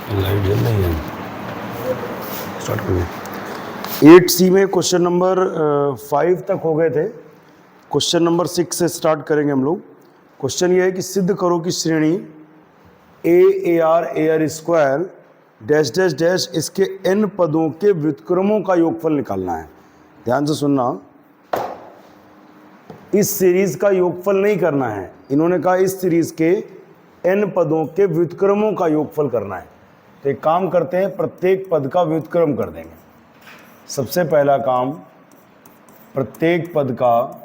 Light जल रही है, स्टार्ट करिए। 8C में क्वेश्चन नंबर 5 तक हो गए थे। क्वेश्चन नंबर 6 से स्टार्ट करेंगे हम लोग। क्वेश्चन ये है कि सिद्ध करो कि श्रेणी AR square dash dash dash इसके n पदों के व्युत्क्रमों का योगफल निकालना है। ध्यान से सुनना, इस सीरीज का योगफल नहीं करना है। इन्होंने कहा इस सीरीज के n पदों के व्युत्क्रमों का योगफल करना है। तो एक काम करते हैं, प्रत्येक पद का व्युत्क्रम कर देंगे। सबसे पहला काम, प्रत्येक पद का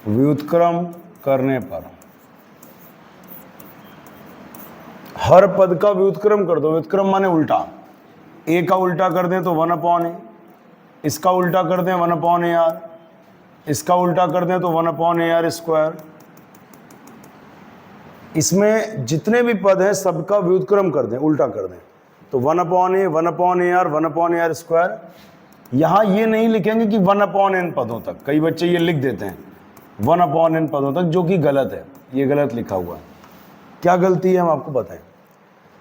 व्युत्क्रम करने पर हर पद का व्युत्क्रम कर दो। व्युत्क्रम माने उल्टा। a का उल्टा कर दें तो 1/a, इसका उल्टा कर दें 1/ar, इसका उल्टा कर दें तो 1/ar स्क्वायर। इसमें जितने भी पद हैं सबका व्युत्क्रम कर दें, उल्टा कर दें। तो 1/a, 1/ar, 1/ar स्क्वायर। यहाँ ये नहीं लिखेंगे कि 1/n पदों तक। कई बच्चे ये लिख देते हैं 1/n पदों तक, जो कि गलत है। ये गलत लिखा हुआ है। क्या गलती है हम आपको बताएं।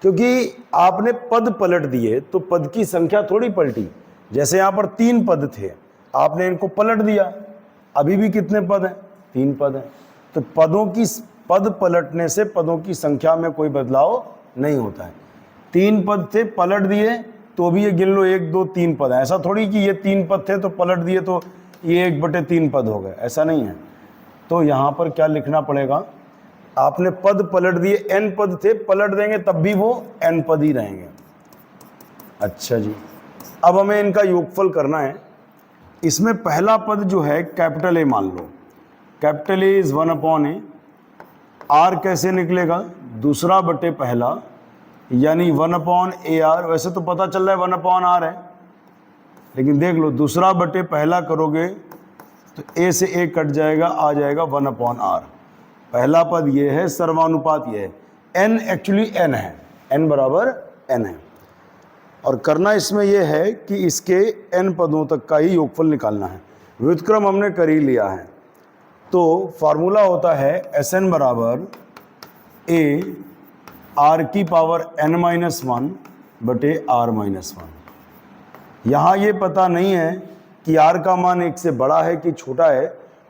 क्योंकि आपने पद पलट दिए तो पद की संख्या थोड़ी पलटी। जैसे यहाँ पर 3 पद थे, आपने इनको पलट दिया, अभी भी कितने पद हैं? 3 पद हैं। तो पद पलटने से पदों की संख्या में कोई बदलाव नहीं होता है। 3 पद थे, पलट दिए तो भी ये गिन लो 1 2 3 पद है। ऐसा थोड़ी कि ये 3 पद थे तो पलट दिए तो ये 1/3 पद हो गए, ऐसा नहीं है। तो यहाँ पर क्या लिखना पड़ेगा, आपने पद पलट दिए, n पद थे, पलट देंगे तब भी वो n पद ही रहेंगे। अच्छा जी, अब हमें इनका योगफल करना है। इसमें पहला पद जो है कैपिटल A मान लो। Capital A is 1/a। r कैसे निकलेगा? दूसरा बटे पहला, यानी 1/ar। वैसे तो पता चल रहा है 1/r है, लेकिन देख लो दूसरा बटे पहला करोगे तो a से a कट जाएगा, आ जाएगा 1/r। पहला पद ये है, सर्वानुपात ये है। n एक्चुअली n है, n बराबर n है। और करना इसमें यह है कि इसके n पदों तक का ही योगफल निकालना है। व्युत्क्रम हमने कर ही लिया है। तो फार्मूला होता है Sn बराबर a r की पावर n-1 बटे r-1। यहाँ ये पता नहीं है कि r का मान 1 से बड़ा है कि छोटा है,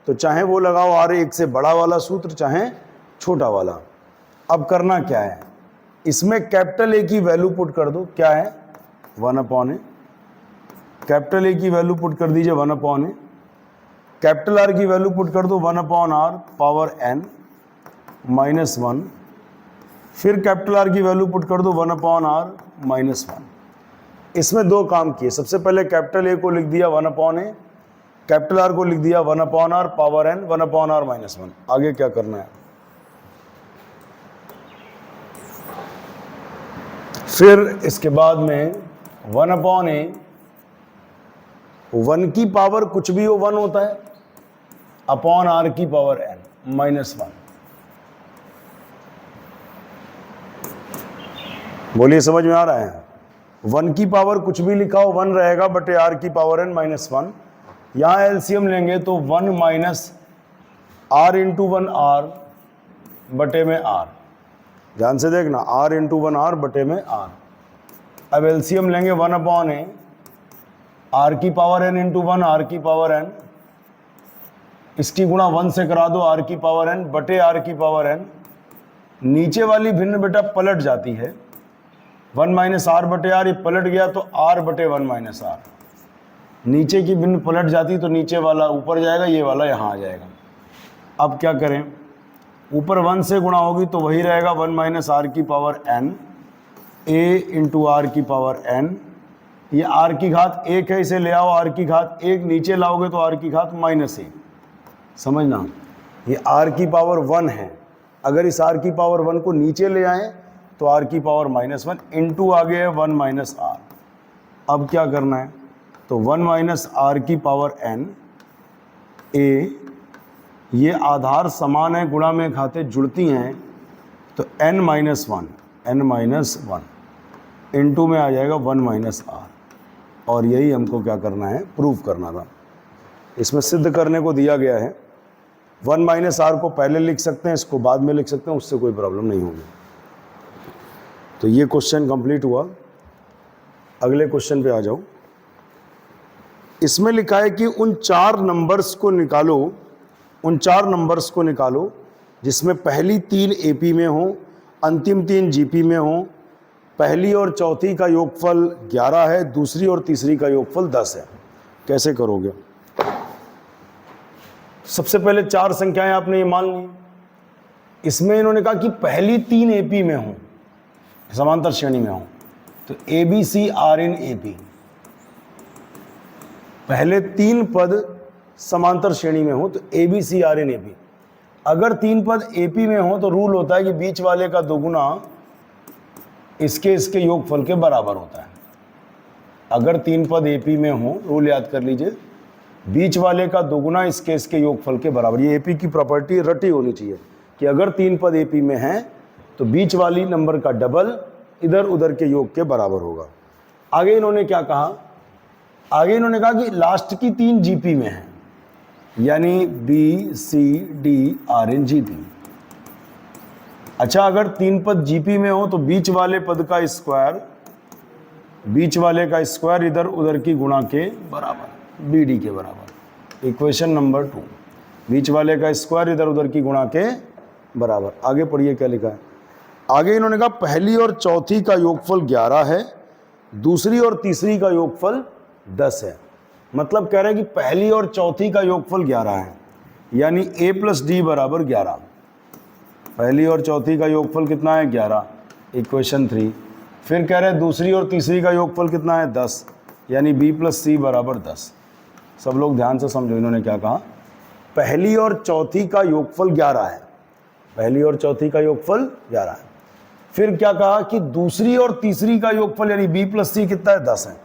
तो चाहे वो लगाओ r 1 से बड़ा वाला सूत्र, चाहे छोटा वाला। अब करना क्या है, इसमें कैपिटल A की वैल्यू पुट कर दो। क्या है? 1/a। कैपिटल A की वैल्यू पुट कर दीजिए 1/a। कैपिटल R की वैल्यू पुट कर दो 1/r पावर n-1। फिर कैपिटल R की वैल्यू पुट कर दो 1/r-1। इसमें 2 काम किए। सबसे पहले कैपिटल A को लिख दिया 1/a, कैपिटल R को लिख दिया 1/r पावर n 1/r-1। आगे क्या करना है, फिर इसके बाद में 1/a, 1 की पावर कुछ भी हो 1 होता है, अपॉन r की पावर n-1। बोलिए, समझ में आ रहा है? 1 की पावर कुछ भी लिखा हो 1 रहेगा बटे r की पावर n-1। यहाँ एलसीएम लेंगे तो 1 माइनस r इंटू 1r बटे में r। ध्यान से देखना, r इंटू 1r बटे में r। अब एलसीएम लेंगे 1/a, r की पावर n इंटू 1 r की पावर n। इसकी गुणा 1 से करा दो, r की पावर n बटे r की पावर n। नीचे वाली भिन्न बेटा पलट जाती है, 1 माइनस r बटे r, ये पलट गया तो r बटे 1 माइनस r। नीचे की भिन्न पलट जाती तो नीचे वाला ऊपर जाएगा, ये वाला यहाँ आ जाएगा। अब क्या करें, ऊपर 1 से गुणा होगी तो वही रहेगा 1 माइनस r की power n, a into r की पावर n। ये r की घात 1 है, इसे ले आओ r की घात 1, नीचे लाओगे तो r की घात -1। समझना, ये r की पावर 1 है। अगर इस r की पावर 1 को नीचे ले आए तो r की पावर -1 इंटू आगे है 1 माइनस r। अब क्या करना है, तो 1 माइनस r की पावर n a, ये आधार समान है, गुणा में खाते जुड़ती हैं, तो n-1 इंटू में आ जाएगा 1 माइनस r। और यही हमको क्या करना है, प्रूफ करना था। इसमें सिद्ध करने को दिया गया है। 1 माइनस r को पहले लिख सकते हैं, इसको बाद में लिख सकते हैं, उससे कोई प्रॉब्लम नहीं होगी। तो ये क्वेश्चन कंप्लीट हुआ। अगले क्वेश्चन पे आ जाओ। इसमें लिखा है कि उन चार नंबर्स को निकालो जिसमें पहली 3 एपी में हो, अंतिम 3 जीपी में हो। पहली और चौथी का योगफल 11 है, दूसरी और तीसरी का योगफल 10 है। कैसे करोगे? सबसे पहले 4 संख्याएं आपने ये मान ली। इसमें इन्होंने कहा कि पहली 3 एपी में हो, समांतर श्रेणी में हो, तो A B C are in AP. पहले 3 पद समांतर श्रेणी में हो तो A B C are in AP. अगर 3 पद एपी में हो तो रूल होता है कि बीच वाले का दोगुना इसके योगफल के बराबर होता है। अगर 3 पद एपी में हो, रूल याद कर लीजिए, बीच वाले का दोगुना इसके योगफल के बराबर। ये एपी की प्रॉपर्टी रटी होनी चाहिए कि अगर 3 पद एपी में हैं तो बीच वाली नंबर का डबल इधर उधर के योग के बराबर होगा। आगे इन्होंने क्या कहा? आगे इन्होंने कहा कि लास्ट की 3 जीपी में है, यानी B C D are in GP. अच्छा, अगर 3 पद जीपी में हो तो बीच वाले पद का स्क्वायर, बीच वाले का स्क्वायर इधर उधर की गुणा के बराबर, बी डी के बराबर। इक्वेशन नंबर 2, बीच वाले का स्क्वायर इधर उधर की गुणा के बराबर। आगे पढ़िए क्या लिखा है। आगे इन्होंने कहा पहली और चौथी का योगफल 11 है, दूसरी और तीसरी का योगफल 10 है। मतलब कह रहे हैं कि पहली और चौथी का योगफल 11 है, यानी a प्लस डी बराबर 11। पहली और चौथी का योगफल कितना है? 11, इक्वेशन 3। फिर कह रहे हैं दूसरी और तीसरी का योगफल कितना है? 10, यानी b प्लस सी बराबर 10। सब लोग ध्यान से समझो, इन्होंने क्या कहा? पहली और चौथी का योगफल 11 है, पहली और चौथी का योगफल 11 है। फिर क्या कहा कि दूसरी और तीसरी का योगफल यानी b प्लस सी कितना है? 10 है।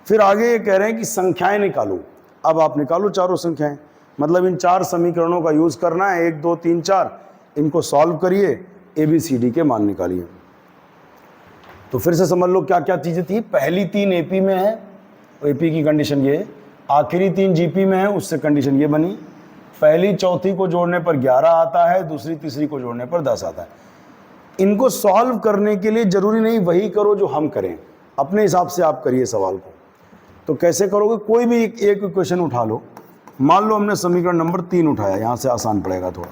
फिर आगे ये कह रहे हैं कि संख्याएं निकालो। अब आप निकालो चारों संख्याएं, मतलब इन 4 समीकरणों का यूज करना है, 1 2 3 4, इनको सॉल्व करिए, ए बी सी डी के मान निकालिए। तो फिर से समझ लो क्या क्या चीजें थी। पहली 3 एपी में है, एपी की कंडीशन ये, आखिरी 3 जीपी में है, उससे कंडीशन ये बनी। पहली चौथी को जोड़ने पर 11 आता है, दूसरी तीसरी को जोड़ने पर 10 आता है। इनको सॉल्व करने के लिए जरूरी नहीं वही करो जो हम करें, अपने हिसाब से आप करिए सवाल को। तो कैसे करोगे? कोई भी एक इक्वेशन उठा लो। मान लो हमने समीकरण नंबर 3 उठाया, यहां से आसान पड़ेगा थोड़ा।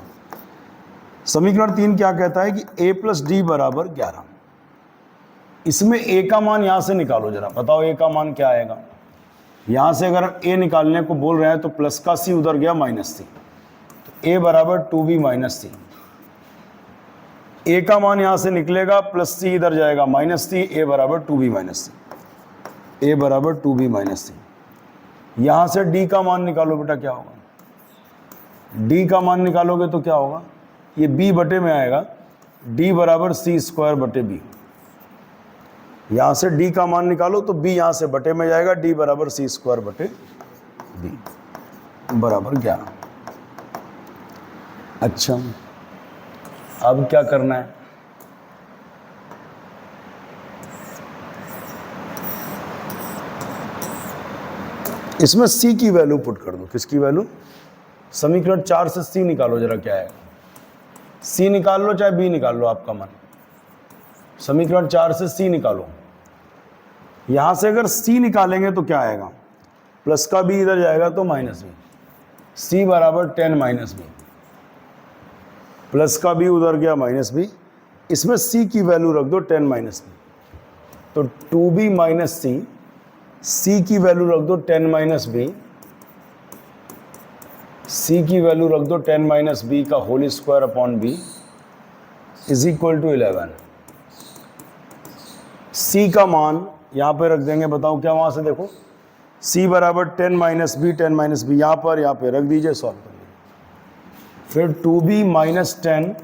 समीकरण 3 क्या कहता है कि a प्लस डी बराबर 11। इसमें a का मान यहां से निकालो, जरा बताओ a का मान क्या आएगा। यहां से अगर a निकालने को बोल रहे हैं तो प्लस का c उधर गया माइनस c, तो a बराबर 2b माइनस c। a का मान यहां से निकलेगा, प्लस c इधर जाएगा माइनस c, a बराबर 2b माइनस c, a बराबर 2b माइनस c। यहां से d का मान निकालो बेटा, क्या होगा? d का मान निकालोगे तो क्या होगा? ये b बटे में आएगा, d बराबर c स्क्वायर बटे b। यहां से d का मान निकालो तो b यहां से बटे में जाएगा, d बराबर c स्क्वायर बटे b बराबर 11। अच्छा, अब क्या करना है? इसमें c की वैल्यू पुट कर दो। किसकी वैल्यू? समीकरण 4 से c निकालो, जरा क्या है। c निकाल लो चाहे b निकाल लो, आपका मन। समीकरण 4 से c निकालो। यहां से अगर c निकालेंगे तो क्या आएगा? प्लस का b इधर जाएगा तो माइनस b, c बराबर 10 माइनस b। प्लस का b उधर गया माइनस b, इसमें c की वैल्यू रख दो 10 माइनस b, तो 2b माइनस c, c की वैल्यू रख दो 10 माइनस b, c की वैल्यू रख दो 10 माइनस b का whole square upon b is equal to 11। c का मान यहाँ पे रख देंगे, बताओ क्या वहाँ से देखो। c बराबर 10 माइनस b, 10 माइनस b यहाँ पे रख दीजिए, सॉल्व कर लीजिए। फिर 2b minus 10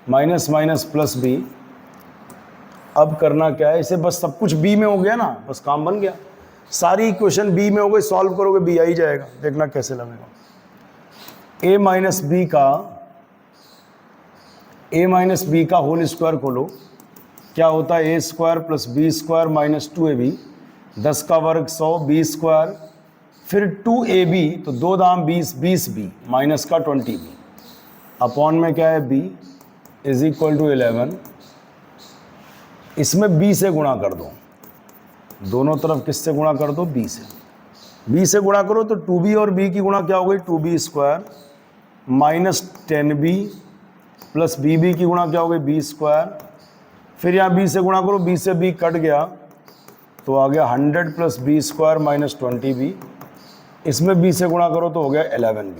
minus minus plus b। अब करना क्या है? इसे बस सब कुछ b में हो गया ना, बस काम बन गया। सारी इक्वेशन b में हो गई, सॉल्व करोगे b आ ही जाएगा। देखना कैसे लगेगा। a माइनस b का होल स्क्वायर खोलो, क्या होता है? a square plus b square minus 2ab, 10 का वर्ग 100, b स्क्वायर, फिर 2ab, तो 2 दाम 20, 20b माइनस का 20b, अपॉन में क्या है b इज इक्वल टू 11। इसमें b से गुणा कर दो, दोनों तरफ किससे गुणा कर दो, b से। b से गुणा करो तो 2b और b की गुणा क्या हो गई, 2b square minus 10b plus bb की गुणा क्या हो गई, b स्क्वायर। फिर यहाँ b से गुणा करो, b से b कट गया तो आ गया 100 plus b square minus 20b। इसमें b से गुणा करो तो हो गया 11b।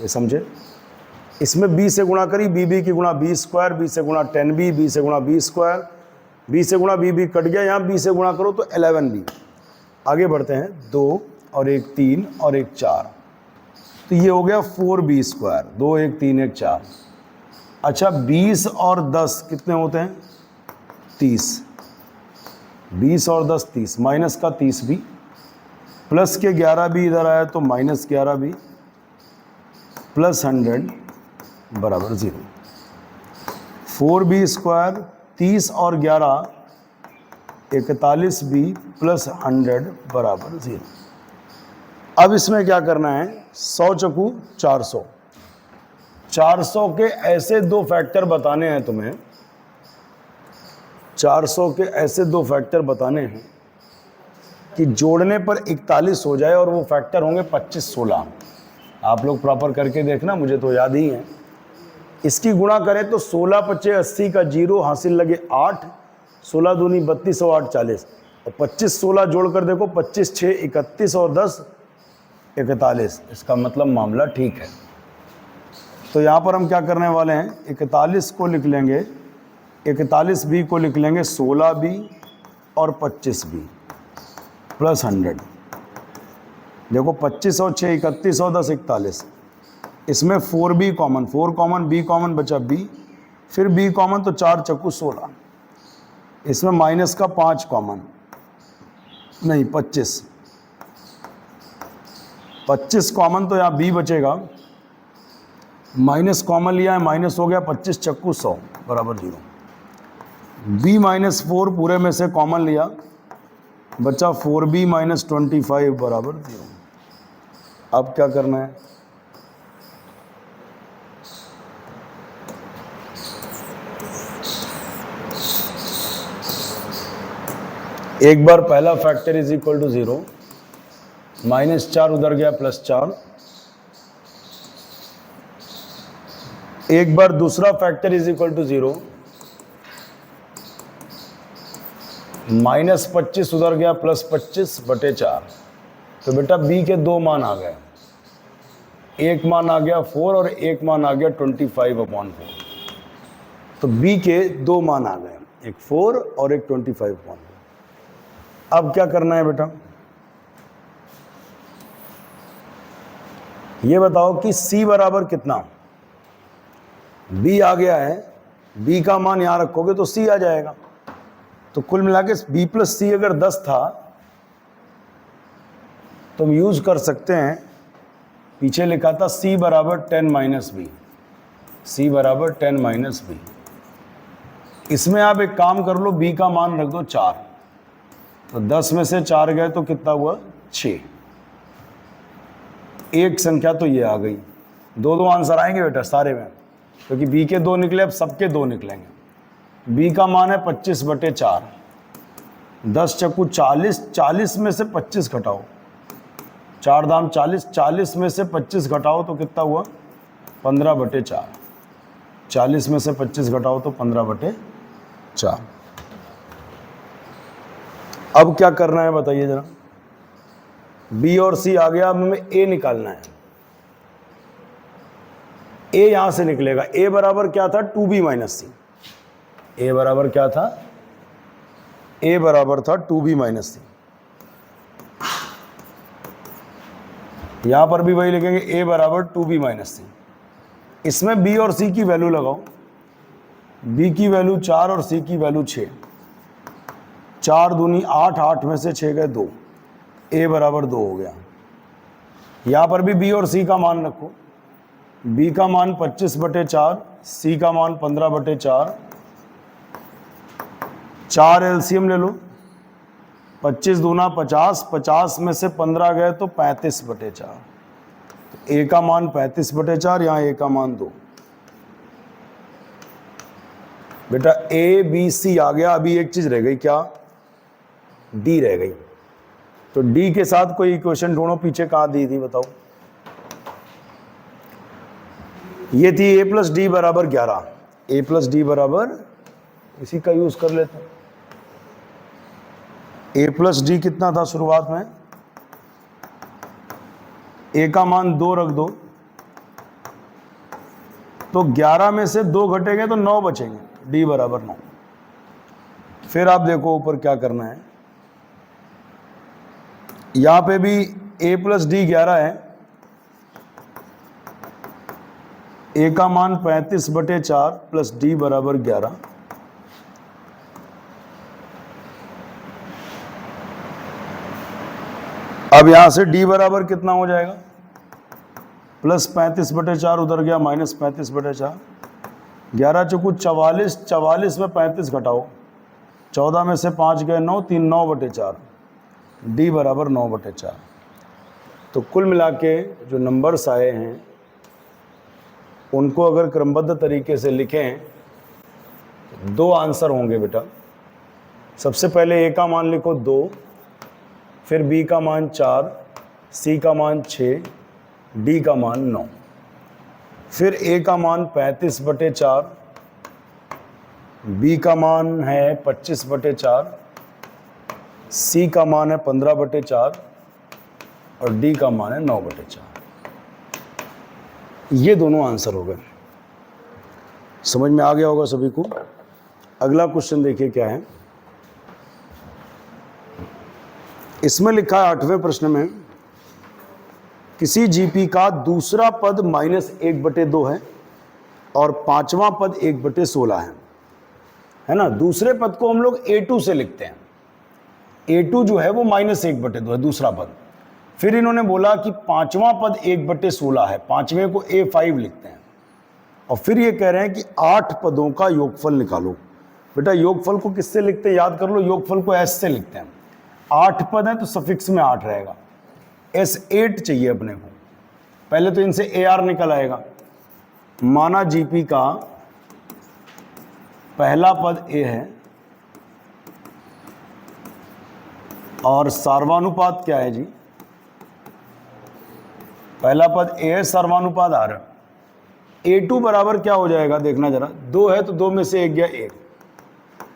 ये समझे, इसमें b से गुणा करी, bb की गुणा b स्क्वायर, b से गुणा 10b, b से गुणा b स्क्वायर, b से गुणा bb कट गया, यहाँ b से गुणा करो तो 11b। आगे बढ़ते हैं, 2 और 1 3 और 1 4, तो ये हो गया 4b स्क्वायर, 2 1 3 1 4। अच्छा 20 और 10 कितने होते हैं, 30। 20 और 10 30, माइनस का 30b प्लस के 11b इधर आया तो माइनस 11b प्लस 100 बराबर 0। 4b स्क्वायर 30 और 11 41b प्लस 100 बराबर 0। अब इसमें क्या करना है, 100 चकू 400, 400 के ऐसे दो फैक्टर बताने हैं तुम्हें, 400 के ऐसे दो फैक्टर बताने हैं कि जोड़ने पर 41 हो जाए और वो फैक्टर होंगे 25 16। आप लोग प्रॉपर करके देखना, मुझे तो याद ही है। इसकी गुणा करें तो 16 25 80 का 0 हासिल लगे 8, 16 दूनी 32 और 8 40, और 25 16 जोड़ कर देखो 25 6 31 और 10 41। इसका मतलब मामला ठीक है। तो यहाँ पर हम क्या करने वाले हैं, 41 को लिख लेंगे, 41b को लिख लेंगे 16b और 25b प्लस 100। देखो 25 और 6 31 और 10 41। इसमें 4b common, 4 common, b common बचा b, फिर b कॉमन तो 4 चक्कू 16। इसमें माइनस का 5 कॉमन, नहीं 25 कॉमन तो यहाँ b बचेगा, माइनस कॉमन लिया है, माइनस हो गया 25 चक्कू 100 बराबर 0। b माइनस 4 पूरे में से कॉमन लिया, बचा 4b माइनस 25 बराबर 0। अब क्या करना है, एक बार पहला factor is equal to 0, minus 4 उधर गया प्लस 4। एक बार दूसरा factor is equal to 0, minus 25 उधर गया प्लस 25 बटे 4। तो बेटा b के दो मान आ गए, एक मान आ गया 4 और एक मान आ गया 25/4। तो b के दो मान आ गए, एक 4 और एक 25/4। अब क्या करना है बेटा, ये बताओ कि c बराबर कितना। b आ गया है, b का मान यहां रखोगे तो c आ जाएगा। तो कुल मिला के b प्लस c अगर 10 था तो हम यूज कर सकते हैं, पीछे लिखा था c बराबर 10 माइनस बी, c बराबर 10 माइनस बी। इसमें आप एक काम कर लो, b का मान रख दो 4, तो 10 में से 4 गए तो कितना हुआ 6। एक संख्या तो ये आ गई, दो आंसर आएंगे बेटा सारे में, क्योंकि b के दो निकले, अब सबके दो निकलेंगे। b का मान है 25/4, 10 चक्कू 40, 40 में से 25 घटाओ, 4 दाम 40, 40 में से 25 घटाओ तो कितना हुआ 15/4, 40 में से 25 घटाओ तो 15/4। अब क्या करना है बताइए जरा, b और c आ गया, अब हमें a निकालना है। a यहां से निकलेगा, a बराबर क्या था 2b माइनस c, a बराबर क्या था, a बराबर था 2b माइनस c। यहां पर भी वही लिखेंगे, a बराबर 2b माइनस c। इसमें b और c की वैल्यू लगाओ, b की वैल्यू 4 और c की वैल्यू 6, 4 दूनी 8, 8 में से 6 गए 2, a बराबर 2 हो गया। यहां पर भी b और c का मान रखो, b का मान 25/4, c का मान 15/4, 4 एलसीएम ले लो, 25 दूना 50, 50 में से 15 गए तो 35/4, a का मान 35/4, यहाँ a का मान 2। बेटा ए बी सी आ गया, अभी एक चीज रह गई, क्या? डी रह गई। तो डी के साथ कोई इक्वेशन ढूंढो, पीछे कहाँ दी थी बताओ। ये थी a प्लस डी बराबर 11, a प्लस डी बराबर, इसी का यूज कर लेते हैं। a प्लस डी कितना था शुरुआत में? a का मान 2 रख दो, तो 11 में से 2 घटेंगे तो 9 बचेंगे, d बराबर 9। फिर आप देखो ऊपर क्या करना है, यहां पे भी a प्लस डी 11 है, a का मान 35/4 प्लस d बराबर 11। अब यहां से d बराबर कितना हो जाएगा? प्लस 35/4 उधर गया, माइनस 35/4, 11 चौकू 44, 44 में 35 घटाओ, 14 में से 5 गए 9, 3 9/4, d बराबर 9/4। तो कुल मिला के जो नंबर्स आए हैं उनको अगर क्रमबद्ध तरीके से लिखें तो 2 आंसर होंगे बेटा। सबसे पहले a का मान लिखो 2, फिर b का मान 4, c का मान 6, d का मान 9। फिर a का मान 35/4, b का मान है 25/4, c का मान है 15/4 और d का मान है 9/4। ये दोनों आंसर हो गए। समझ में आ गया होगा सभी को। अगला क्वेश्चन देखिए क्या है, इसमें लिखा है 8वें प्रश्न में, किसी जीपी का दूसरा पद -1/2 है और 5वां पद 1/16 है ना। दूसरे पद को हम लोग a2 से लिखते हैं, a2 जो है वो -1/2 है दूसरा पद। फिर इन्होंने बोला कि 5वां पद 1/16 है, 5वें को a5 लिखते हैं। और फिर ये कह रहे हैं कि 8 पदों का योगफल निकालो। बेटा योगफल को किससे लिखते हैं याद कर लो, योगफल को s से लिखते हैं। 8 पद है तो सफिक्स में 8 रहेगा, s8 चाहिए अपने को। पहले तो इनसे ar निकल आएगा। माना जीपी का पहला पद a है और सर्वानुपात क्या है जी? पहला पद a है, सर्वानुपात r है। a2 बराबर क्या हो जाएगा देखना जरा, 2 है तो 2 में से 1 गया 1,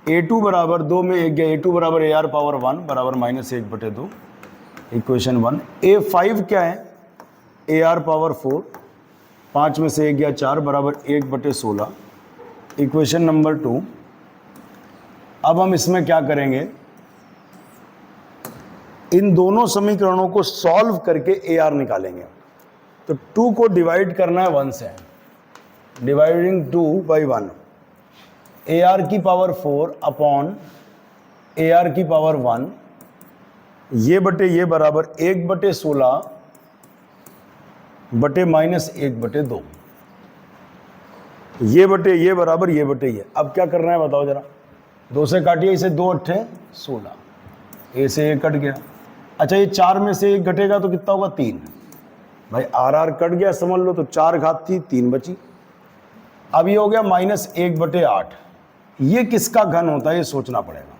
a2 बराबर 2 में 1 गया, a2 बराबर ar पावर 1 बराबर -1/2, इक्वेशन 1। a5 क्या है? ar पावर 4, 5 में से 1 गया 4 बराबर 1/16, इक्वेशन नंबर 2। अब हम इसमें क्या करेंगे, इन दोनों समीकरणों को सॉल्व करके ar निकालेंगे। तो 2 को डिवाइड करना है 1 से, डिवाइडिंग 2 बाई 1, ar की पावर 4 अपॉन ar की पावर 1, ये बटे ये बराबर 1/16 बटे -1/2, ये बटे ये बराबर ये बटे ये। अब क्या करना है बताओ जरा, 2 से काटिए इसे, 2 8 16, ए से 1 कट गया। अच्छा ये 4 में से 1 घटेगा तो कितना होगा? 3। भाई आर कट गया समझ लो, तो 4 घात थी 3 बची। अब ये हो गया -1/8। ये किसका घन होता है ये सोचना पड़ेगा।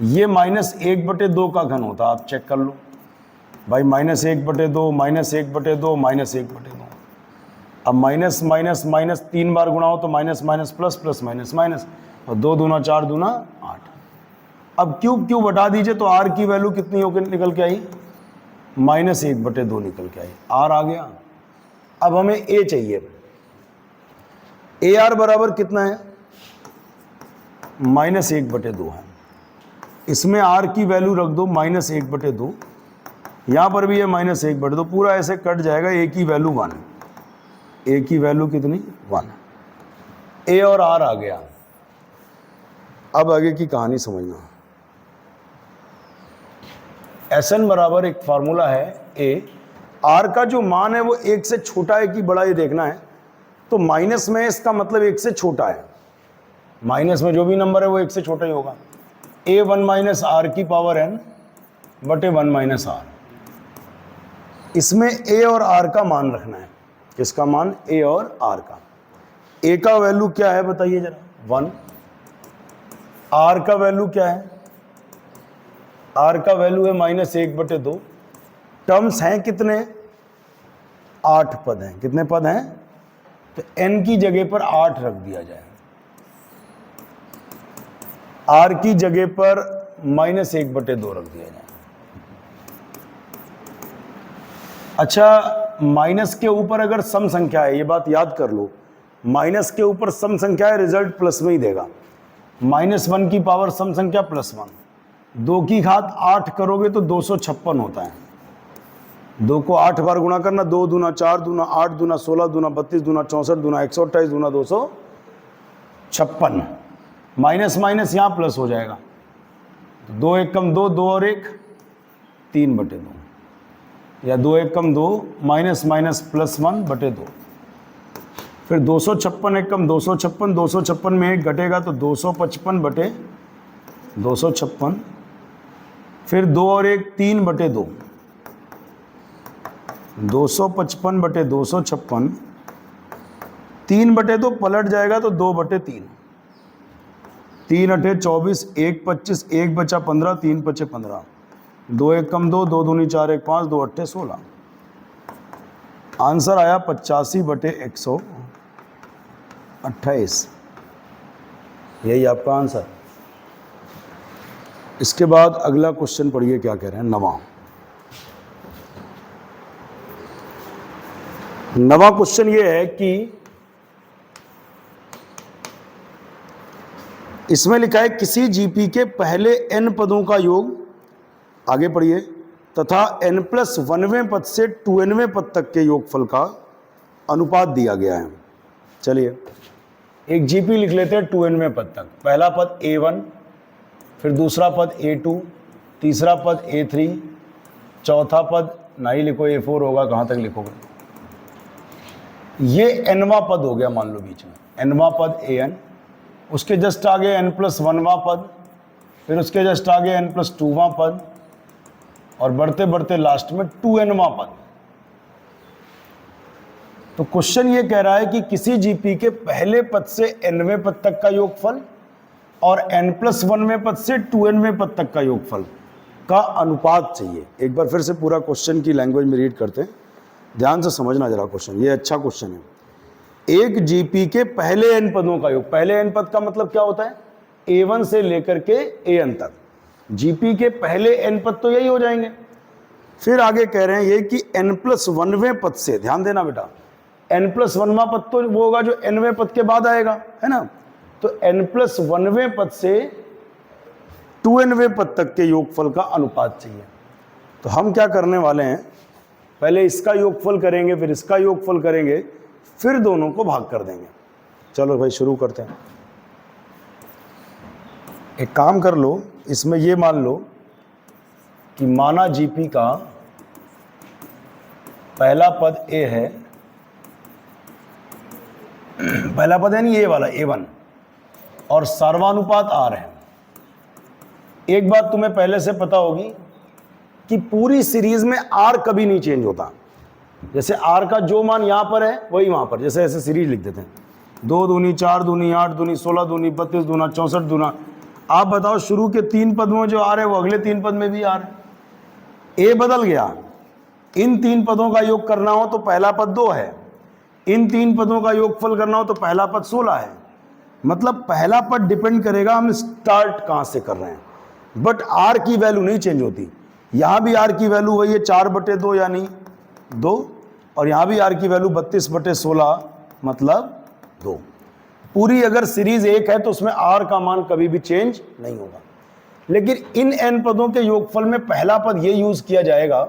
ये -1/2 का घन होता है, आप चेक कर लो भाई, -1/2 -1/2 -1/2। अब माइनस माइनस माइनस 3 बार गुणा हो तो minus minus plus plus minus minus, और 2 दूना 4 दूना 8। अब क्यूब बटा दीजिए तो r की वैल्यू कितनी होकर निकल के आई? -1/2 निकल के आई, r आ गया। अब हमें a चाहिए, ar बराबर कितना है? -1/2 है। इसमें r की वैल्यू रख दो -1/2, यहां पर भी है -1/2, पूरा ऐसे कट जाएगा। a की वैल्यू 1, a की वैल्यू कितनी? 1। a और r आ गया। अब आगे की कहानी समझना। Sn बराबर एक फार्मूला है a, r का जो मान है वो 1 से छोटा है कि बड़ा, ये देखना है। तो माइनस में इसका मतलब 1 से छोटा है, माइनस में जो भी नंबर है वो 1 से छोटा ही होगा। a1 माइनस आर की पावर n बटे 1 माइनस आर। इसमें a और r का मान रखना है। किसका मान? a और r का। a का वैल्यू क्या है बताइए जरा? 1। आर का वैल्यू क्या है? आर का वैल्यू है -1/2। टर्म्स हैं कितने? 8 पद हैं। कितने पद हैं? तो n की जगह पर 8 रख दिया जाए, r की जगह पर -1/2 रख दिया जाए। अच्छा, माइनस के ऊपर अगर सम संख्या है, ये बात याद कर लो, माइनस के ऊपर सम संख्या है, रिजल्ट प्लस में ही देगा। -1 की पावर सम संख्या +1, 2 की घात 8 करोगे तो 256 होता है। 2 को 8 बार गुणा करना, 2 दूना 4 दूना 8 दूना 16 दूना 32 दूना 64 दूना 128 दूना 256। माइनस माइनस यहाँ प्लस हो जाएगा, तो 2 1 कम 2, 2 और 1 3/2, या 2 1 कम 2, माइनस माइनस +1/2। फिर 256 1 कम 256, 256 में 1 घटेगा तो 255/256। फिर 2 और 1 3/2, 255/256, 3/2 पलट जाएगा तो 2/3, 3 8 24, 1 25, 1 बचा 15, 3 बचे 15, 2 1 कम 2, 2 दूनी 4 1 5, 2 8 16। आंसर आया 85/128। यही आपका आंसर। इसके बाद अगला क्वेश्चन पढ़िए क्या कह रहे हैं। नवा क्वेश्चन ये है कि इसमें लिखा है किसी जीपी के पहले n पदों का योग, आगे पढ़िए, तथा n+1वें पद से 2nवें पद तक के योगफल का अनुपात दिया गया है। चलिए एक जीपी लिख लेते हैं 2nवें पद तक। पहला पद a1, फिर दूसरा पद a2, तीसरा पद a3, चौथा पद नहीं लिखो, a4 होगा, कहाँ तक लिखोगे? ये nवां पद हो गया, मान लो बीच में nवां पद an, उसके जस्ट आगे n+1वां पद, फिर उसके जस्ट आगे n+2वां पद, और बढ़ते बढ़ते लास्ट में 2nवां पद। तो क्वेश्चन ये कह रहा है कि किसी जीपी के पहले पद से nवें पद तक का योगफल और n+1वें पद से 2nवें पद तक का योगफल का अनुपात चाहिए। एक बार फिर से पूरा क्वेश्चन की लैंग्वेज में रीड करते हैं, ध्यान से समझना जरा क्वेश्चन, ये अच्छा क्वेश्चन है। एक जीपी के पहले n पदों का योग, पहले n पद का मतलब क्या होता है? a1 से लेकर के an तक। जीपी के पहले n पद तो यही हो जाएंगे। फिर आगे कह रहे हैं ये कि n+1वें पद से, ध्यान देना बेटा, n+1वां पद तो वो होगा जो nवें पद के बाद आएगा, है ना? तो n+1वें पद से 2nवें पद तक के योगफल का अनुपात चाहिए। तो हम क्या करने वाले हैं, पहले इसका योगफल करेंगे, फिर इसका योगफल करेंगे, फिर दोनों को भाग कर देंगे। चलो भाई शुरू करते हैं। एक काम कर लो, इसमें ये मान लो कि माना जीपी का पहला पद a है, पहला पद है नहीं ये वाला a1, और सर्वानुपात r है। एक बात तुम्हें पहले से पता होगी कि पूरी सीरीज में r कभी नहीं चेंज होता। जैसे r का जो मान यहां पर है वही वहां पर, जैसे ऐसे सीरीज लिख देते हैं, 2 दूनी 4 दूनी 8 दूनी 16 दूनी 32 दूना 64 दूना। आप बताओ शुरू के 3 पद में जो r है वो अगले 3 पद में भी r है। a बदल गया, इन 3 पदों का योग करना हो तो पहला पद 2 है, इन 3 पदों का योगफल करना हो तो पहला पद 16 है। मतलब पहला पद डिपेंड करेगा हम स्टार्ट कहां से कर रहे हैं, बट r की वैल्यू नहीं चेंज होती। यहां भी r की वैल्यू वही है 4/2 यानी 2, और यहां भी r की वैल्यू 32/16 मतलब 2। पूरी अगर सीरीज 1 है तो उसमें r का मान कभी भी चेंज नहीं होगा। लेकिन इन n पदों के योगफल में पहला पद ये यूज किया जाएगा,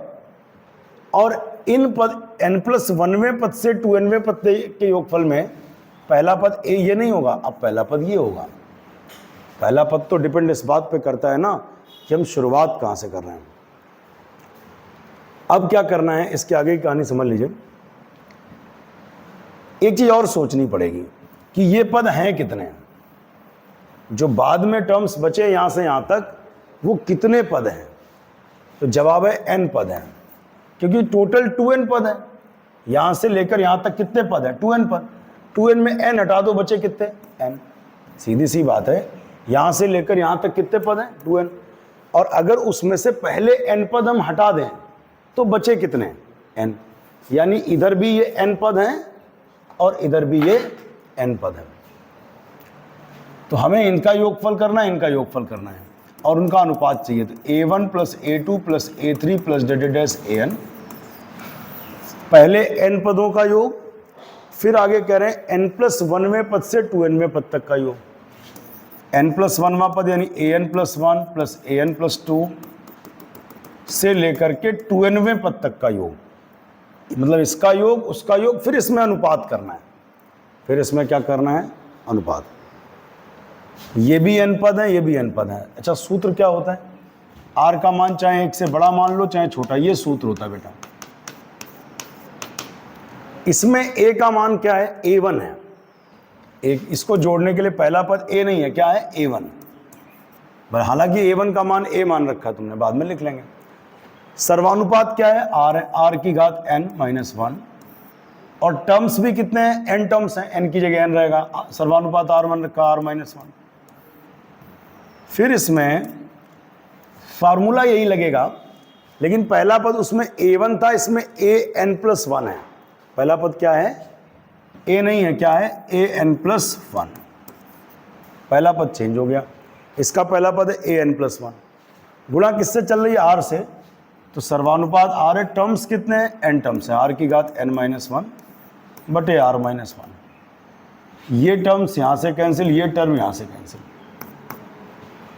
और इन पद n+1वें पद से 2nवें पद के योगफल में पहला पद ये नहीं होगा, अब पहला पद ये होगा। पहला पद तो डिपेंड इस बात पे करता है ना कि हम शुरुआत कहां से कर रहे हैं। अब क्या करना है, इसके आगे की कहानी समझ लीजिए। एक चीज और सोचनी पड़ेगी कि ये पद हैं कितने, जो बाद में टर्म्स बचे यहां से यहां तक वो कितने पद हैं। तो जवाब है n पद हैं, क्योंकि टोटल 2n पद है। यहां से लेकर यहां तक कितने पद हैं? 2n पद। 2n में n हटा दो, बचे कितने? n। सीधी सी बात है यहाँ से लेकर यहाँ तक कितने पद हैं 2n, और अगर उसमें से पहले n पद हम हटा दें तो बचे कितने n, यानी इधर भी ये n पद हैं और इधर भी ये n पद है। तो हमें इनका योगफल करना है, इनका योगफल करना है और उनका अनुपात चाहिए। तो a1 plus a2 plus a3 plus dash an, पहले n पदों का योग, फिर आगे कह रहे हैं n प्लस 1वें पद से 2nवें पद तक का योग। n प्लस 1वां पद यानी an plus 1 plus an plus 2 से लेकर के 2nवें पद तक का योग, मतलब इसका योग उसका योग, फिर इसमें अनुपात करना है, फिर इसमें क्या करना है अनुपात। ये भी n पद है, ये भी n पद है। अच्छा सूत्र क्या होता है, r का मान चाहे 1 से बड़ा मान लो चाहे छोटा, ये सूत्र होता है बेटा। इसमें a का मान क्या है a1 है, एक इसको जोड़ने के लिए पहला पद a नहीं है, क्या है a1, हालांकि a1 का मान a मान रखा तुमने, बाद में लिख लेंगे। सर्वानुपात क्या है r है, r की घात n माइनस 1, और टर्म्स भी कितने हैं n टर्म्स हैं, n की जगह n रहेगा, सर्वानुपात r1 रखा r माइनस 1। फिर इसमें फार्मूला यही लगेगा, लेकिन पहला पद उसमें a1 था, इसमें a n प्लस 1 है। पहला पद क्या है a नहीं है, क्या है a n प्लस 1, पहला पद चेंज हो गया। इसका पहला पद है a n प्लस 1, गुणा किससे चल रही है r से, तो सर्वानुपात r है, टर्म्स कितने हैं n टर्म्स हैं, r की घात n माइनस 1 बटे r माइनस 1। ये टर्म्स यहाँ से कैंसिल, ये टर्म यहाँ से कैंसिल।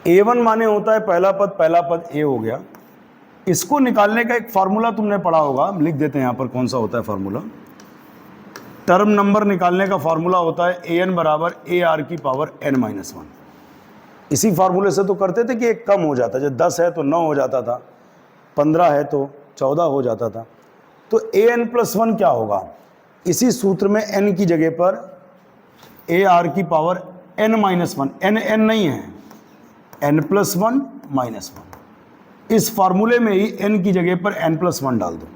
a1 माने होता है पहला पद a हो गया। इसको निकालने का एक फार्मूला तुमने पढ़ा होगा, हम लिख देते हैं यहाँ पर कौन सा होता है फार्मूला। टर्म नंबर निकालने का फार्मूला होता है an बराबर ar की पावर n माइनस 1। इसी फार्मूले से तो करते थे कि एक कम हो जाता, जब 10 है तो 9 हो जाता था, 15 है तो 14 हो जाता था। तो an प्लस 1 क्या होगा, इसी सूत्र में n की जगह पर ar की पावर n माइनस 1, n नहीं है, n प्लस 1 माइनस 1, इस फार्मूले में ही n की जगह पर n प्लस 1 डाल दो,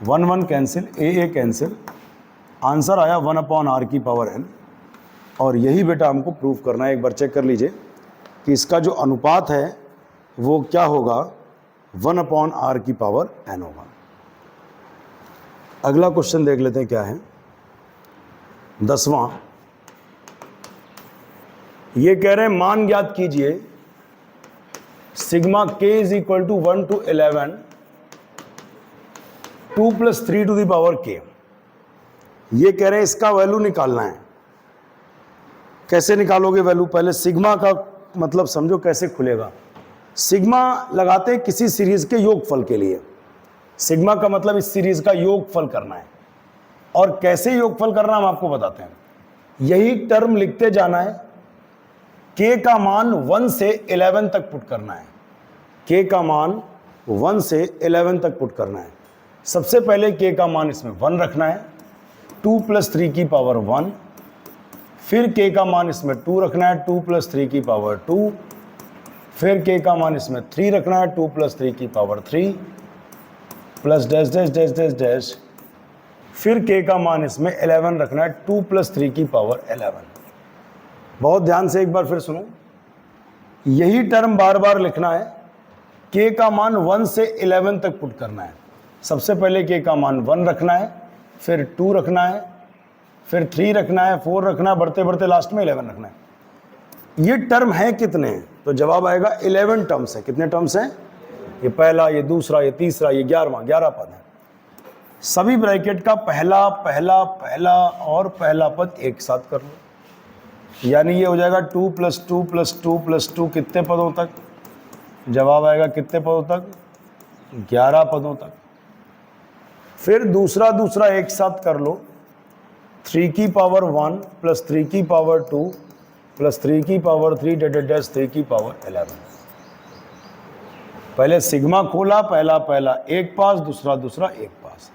1 1 कैंसिल, a कैंसिल, आंसर आया 1/r की पावर n। और यही बेटा हमको प्रूफ करना है, एक बार चेक कर लीजिए कि इसका जो अनुपात है वो क्या होगा, 1/r की पावर n होगा। अगला क्वेश्चन देख लेते हैं क्या है, 10वां। ये कह रहे हैं मान ज्ञात कीजिए sigma k is equal to 1 to 11 2 + 3 to the power k। ये कह रहे हैं इसका वैल्यू निकालना है। कैसे निकालोगे वैल्यू, पहले सिग्मा का मतलब समझो कैसे खुलेगा। सिग्मा लगाते हैं किसी सीरीज के योगफल के लिए, सिग्मा का मतलब इस सीरीज का योगफल करना है, और कैसे योगफल करना हम आपको बताते हैं। यही टर्म लिखते जाना है, k का मान 1 से 11 तक पुट करना है, k का मान 1 से 11 तक पुट करना है। सबसे पहले k का मान इसमें 1 रखना है, 2 + 3 की पावर 1, फिर k का मान इसमें 2 रखना है, 2 + 3 की पावर 2, फिर k का मान इसमें 3 रखना है, 2 + 3 की power 3 plus dash dash dash dash dash, फिर k का मान इसमें 11 रखना है, 2 + 3 की पावर 11। बहुत ध्यान से एक बार फिर सुनो, यही टर्म बार बार लिखना है, k का मान 1 से 11 तक पुट करना है। सबसे पहले k का मान 1 रखना है, फिर 2 रखना है, फिर 3 रखना है, 4 रखना है, बढ़ते बढ़ते लास्ट में 11 रखना है। ये टर्म है कितने, तो जवाब आएगा 11 टर्म्स है। कितने टर्म्स हैं, ये पहला, ये दूसरा, ये तीसरा, ये 11वां, 11 पद है। सभी ब्रैकेट का पहला पहला पहला और पहला पद एक साथ कर लो, यानी ये हो जाएगा 2 + 2 + 2 + 2 कितने पदों तक, जवाब आएगा कितने पदों तक, 11 पदों तक। फिर दूसरा एक साथ कर लो, 3 की पावर 1 + 3 की पावर 2 + 3 की पावर 3 डैश 3 की पावर 11। पहले सिग्मा खोला, पहला पहला एक पास, दूसरा एक पास।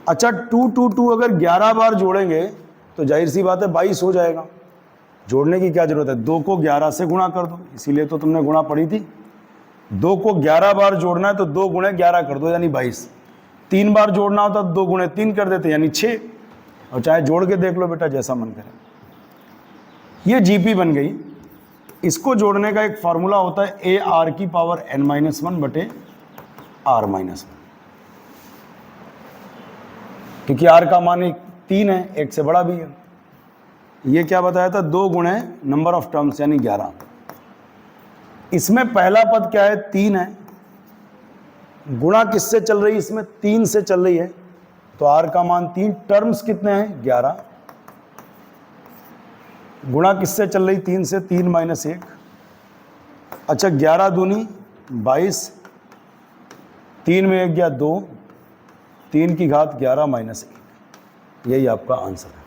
अच्छा 2 2 2 अगर 11 बार जोड़ेंगे तो जाहिर सी बात है 22 हो जाएगा। जोड़ने की क्या जरूरत है, 2 को 11 से गुणा कर दो, इसीलिए तो तुमने गुणा पढ़ी थी। 2 को 11 बार जोड़ना है तो 2 × 11 कर दो यानी 22। 3 बार जोड़ना होता तो 2 × 3 कर देते यानी 6, और चाहे जोड़ के देख लो बेटा जैसा मन करे। ये जीपी बन गई। इसको जोड़ने का एक फार्मूला होता है ए आर की पावर n-1 बटे r-1, क्योंकि r का मान 3 है, 1 से बड़ा भी है। ये क्या बताया था, 2 गुणे नंबर ऑफ टर्म्स यानी 11। इसमें पहला पद क्या है, 3 है, गुणा किससे चल रही है, इसमें 3 से चल रही है, तो r का मान 3, टर्म्स कितने हैं 11, गुणा किससे चल रही 3 से, 3 माइनस 1, अच्छा 11 दूनी 22, 3 में 1 गया 2, 3 की घात 11 माइनस 1, यही आपका आंसर है।